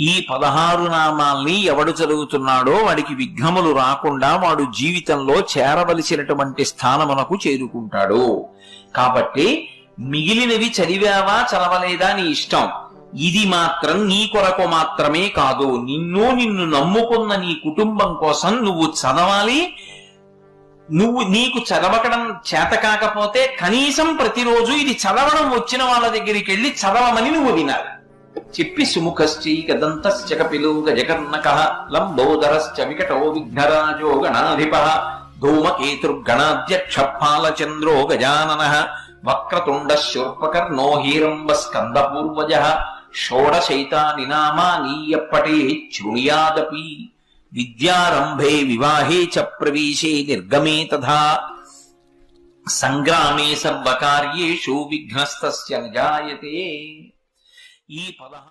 ఈ 16 నామాల్ని ఎవడు చదువుతున్నాడో వాడికి విఘ్నములు రాకుండా వాడు జీవితంలో చేరవలసినటువంటి స్థానమునకు చేరుకుంటాడు. కాబట్టి మిగిలినవి చదివావా చదవలేదా నీ ఇష్టం. ఇది మాత్రం నీ కొరకు మాత్రమే కాదు, నిన్ను నమ్ముకున్న నీ కుటుంబం కోసం నువ్వు చదవాలి. నీకు చదవకడం చేత కాకపోతే కనీసం ప్రతిరోజు ఇది చదవడం వచ్చిన వాళ్ళ దగ్గరికి వెళ్ళి చదవమని నువ్వు వినాలి. చెప్పి సుముఖశ్చైకదంతశ్చ కపిలో గజకర్ణకః లంబోదరశ్చ వికటో విఘ్నరాజో గణాధిపః ధూమకేతుర్గణాధ్యక్ష ఫాలచంద్రో గజాననః వక్రతుండ శూర్పకర్ణో హీరంబ స్కందపూర్వజః షోడశైతాని నామాని యప్పఠేత్ శృణుయాదపి విద్యారంభే వివాహే చ ప్రవేశే నిర్గమే తథా సంగ్రామే సర్వకార్యేషు విఘ్నస్తస్య న జాయతే. ఈ 16